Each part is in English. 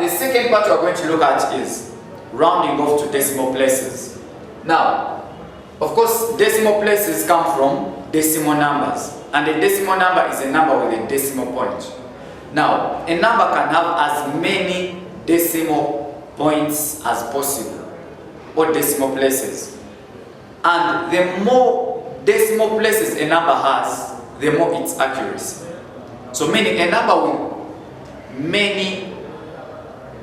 the second part we're going to look at is rounding off to decimal places. Now, of course, decimal places come from decimal numbers, and a decimal number is a number with a decimal point. Now, a number can have as many decimal points as possible, or decimal places. And the more decimal places a number has, the more its accuracy. So meaning a number with many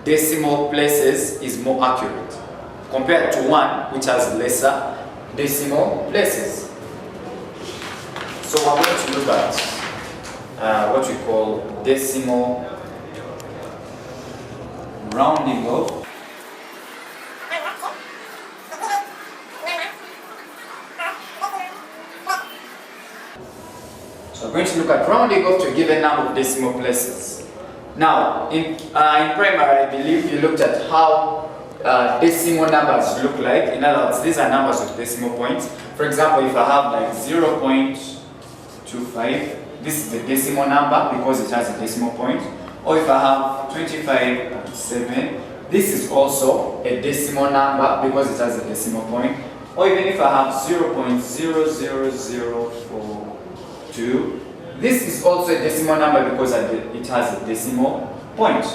decimal places is more accurate compared to one which has lesser decimal places. So we're going to look at what we call decimal rounding off. So we're going to look at rounding off to a given number of decimal places. Now, in primary, I believe you looked at how decimal numbers look like. In other words, these are numbers with decimal points. For example, if I have like 0.25, this is the decimal number because it has a decimal point. Or if I have 25.7, this is also a decimal number because it has a decimal point. Or even if I have 0.00042, this is also a decimal number because it has a decimal point.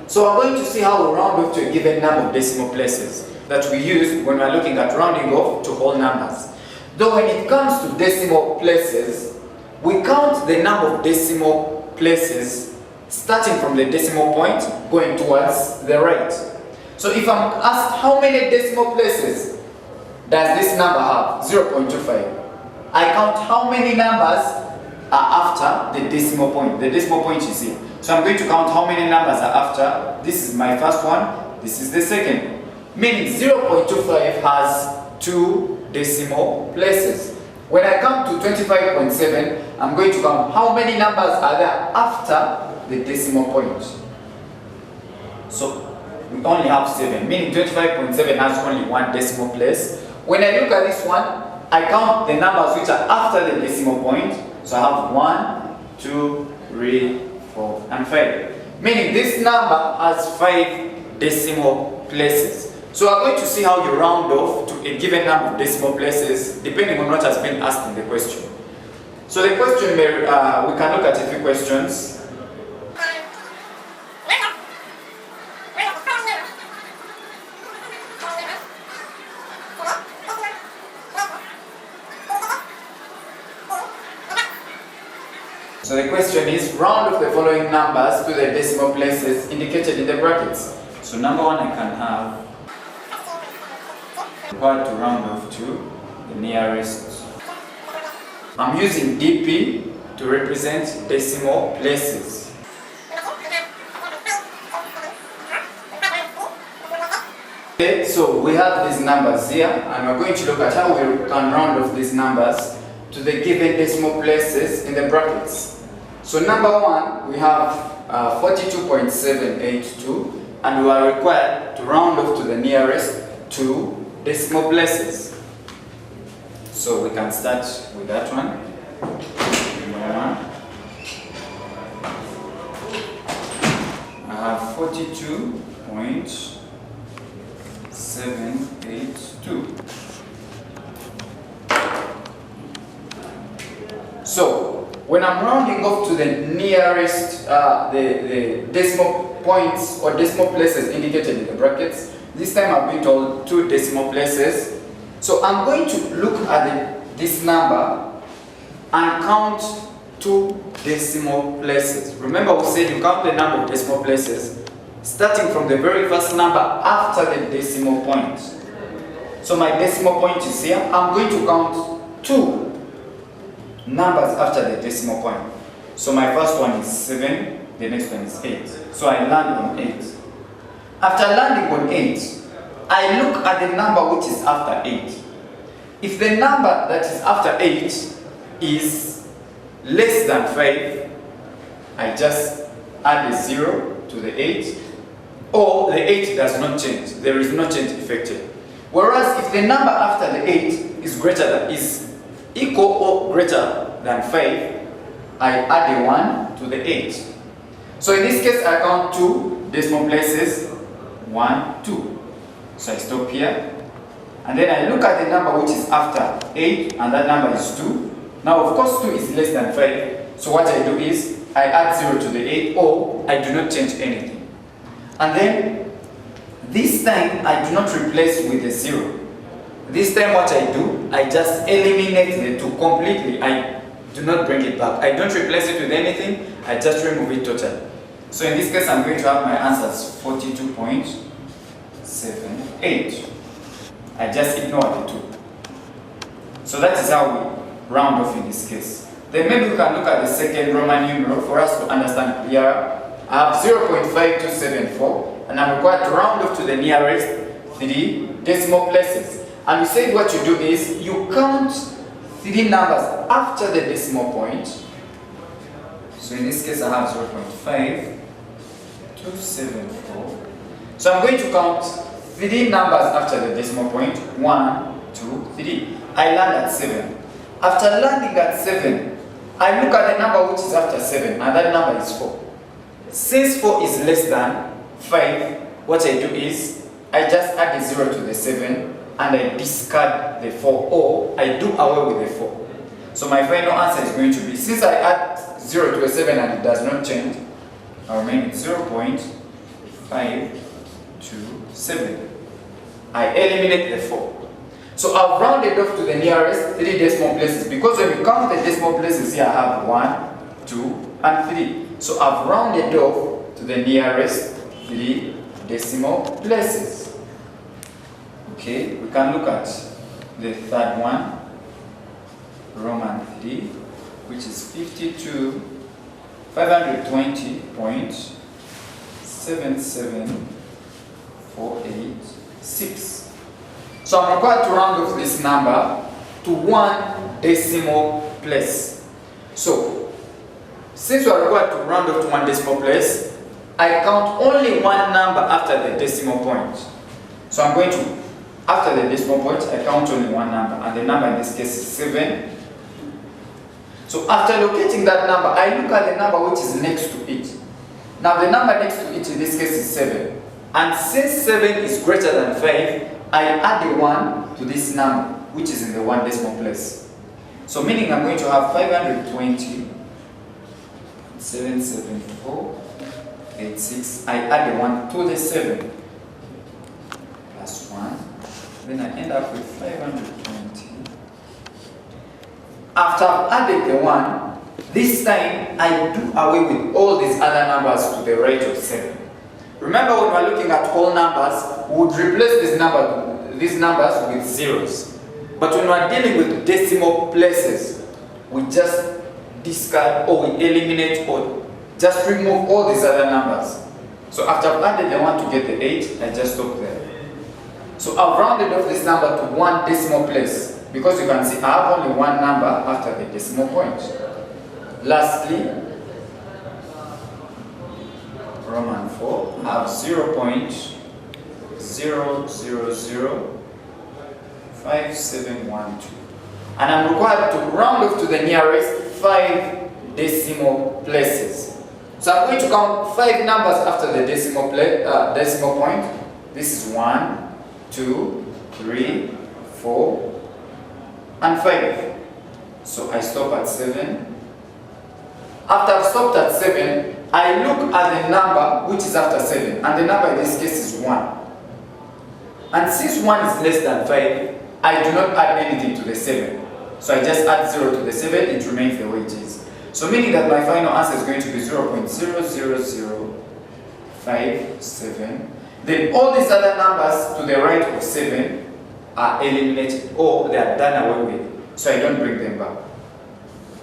So I'm going to see how we round off to a given number of decimal places that we use when we're looking at rounding off to whole numbers. Though when it comes to decimal places, we count the number of decimal places starting from the decimal point going towards the right. So if I'm asked how many decimal places does this number have, 0.25, I count how many numbers are after the decimal point. The decimal point is here. So I'm going to count how many numbers are after. This is my first one, this is the second. Meaning 0.25 has 2 decimal places. When I come to 25.7, I'm going to count how many numbers are there after the decimal point. So we only have 7, meaning 25.7 has only 1 decimal place. When I look at this one, I count the numbers which are after the decimal point. So I have 1, 2, 3, 4, and 5. Meaning this number has 5 decimal places. So we're going to see how you round off to a given number of decimal places depending on what has been asked in the question. So the question, we can look at a few questions. So the question is, round off the following numbers to the decimal places indicated in the brackets. So number 1 I can have required to round off to the nearest. I'm using DP to represent decimal places. Okay, so we have these numbers here and we're going to look at how we can round off these numbers to the given decimal places in the brackets. So number 1, we have 42.782 and we are required to round off to the nearest 2 decimal places. So we can start with that one. Number 1. I have 42.782. So when I'm rounding off to the nearest, the decimal points or decimal places indicated in the brackets, this time I've been told 2 decimal places. So I'm going to look at this number and count 2 decimal places. Remember we said you count the number of decimal places starting from the very first number after the decimal point. So my decimal point is here. I'm going to count 2 numbers after the decimal point. So my first one is 7, the next one is 8. So I land on 8. After landing on 8, I look at the number which is after 8. If the number that is after 8 is less than 5, I just add a 0 to the 8, or the 8 does not change. There is no change effected. Whereas if the number after the 8 is equal or greater than 5, I add a 1 to the 8. So in this case, I count 2 decimal places, 1, 2. So I stop here, and then I look at the number which is after 8, and that number is 2. Now of course 2 is less than 5, so what I do is, I add 0 to the 8, or I do not change anything. And then, this time I do not replace with a 0. This time what I do, I just eliminate the 2 completely. I do not bring it back. I don't replace it with anything, I just remove it totally. So in this case, I'm going to have my answers 42.78. I just ignore the 2. So that is how we round off in this case. Then maybe we can look at the second Roman numeral for us to understand clearer. I have 0.5274, and I'm required to round off to the nearest 3 decimal places. And we said what you do is, you count 3 numbers after the decimal point. So in this case, I have 0.5274. So I'm going to count 3 numbers after the decimal point. 1, 2, 3. I land at 7. After landing at 7, I look at the number which is after 7, and that number is 4. Since 4 is less than 5, what I do is, I just add a 0 to the 7, and I discard the 4, or I do away with the 4. So my final answer is going to be, since I add 0 to a 7 and it does not change, I remain with 0.527. I eliminate the 4. So I've rounded off to the nearest 3 decimal places, because when you count the decimal places here, I have 1, 2, and 3. So I've rounded off to the nearest 3 decimal places. Okay, we can look at the third one, Roman 3, which is 520.77486. So I'm required to round off this number to 1 decimal place. So, since we are required to round off to 1 decimal place, I count only 1 number after the decimal point. So I'm going to, after the decimal point, I count only 1 number, and the number in this case is 7. So after locating that number, I look at the number which is next to it. Now the number next to it in this case is 7. And since 7 is greater than 5, I add a 1 to this number, which is in the 1 decimal place. So meaning I'm going to have 520.77486. I add a 1 to the 7 plus 1. Then I end up with 520. After I've added the 1, this time I do away with all these other numbers to the right of 7. Remember, when we're looking at whole numbers, we would replace these numbers with zeros. But when we're dealing with decimal places, we just discard, or we eliminate, or just remove all these other numbers. So after I've added the 1 to get the 8, I just stop there. So I've rounded off this number to 1 decimal place, because you can see I have only 1 number after the decimal point. Lastly, Roman 4, I have 0.0005712. And I'm required to round off to the nearest 5 decimal places. So I'm going to count 5 numbers after the decimal point. This is 1, 2, 3, 4, and 5. So I stop at 7. After I've stopped at 7, I look at the number which is after 7, and the number in this case is 1. And since 1 is less than 5, I do not add anything to the 7. So I just add 0 to the 7, it remains the way it is. So meaning that my final answer is going to be 0.00057. Then all these other numbers to the right of 7 are eliminated, or they are done away with. So I don't bring them back.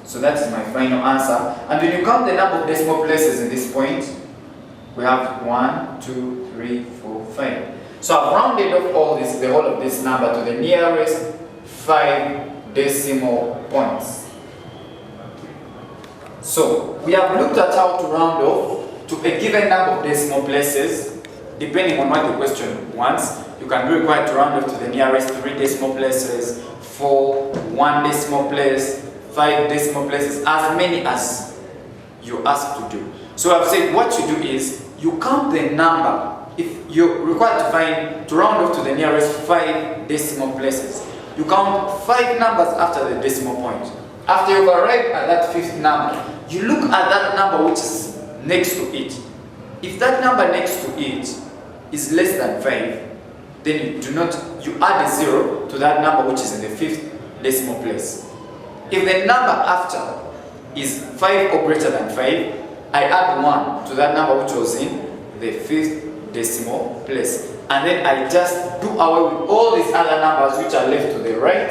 So that is my final answer. And when you count the number of decimal places in this point, we have 1, 2, 3, 4, 5. So I've rounded off all this, the whole of this number to the nearest 5 decimal points. So we have looked at how to round off to a given number of decimal places, depending on what the question wants. You can be required to round off to the nearest 3 decimal places, 4, 1 decimal place, 5 decimal places, as many as you ask to do. So I've said what you do is you count the number. If you're required to round off to the nearest 5 decimal places, you count 5 numbers after the decimal point. After you've arrived at that 5th number, you look at that number which is next to it. If that number next to it is less than 5, then you add a 0 to that number which is in the 5th decimal place. If the number after is 5 or greater than 5, I add 1 to that number which was in the 5th decimal place. And then I just do away with all these other numbers which are left to the right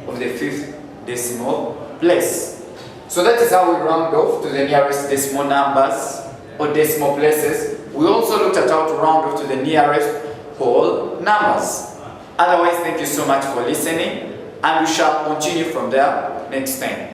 of the 5th decimal place. So that is how we round off to the nearest decimal numbers or decimal places. We also looked at how to round off to the nearest whole numbers. Otherwise, thank you so much for listening, and we shall continue from there next time.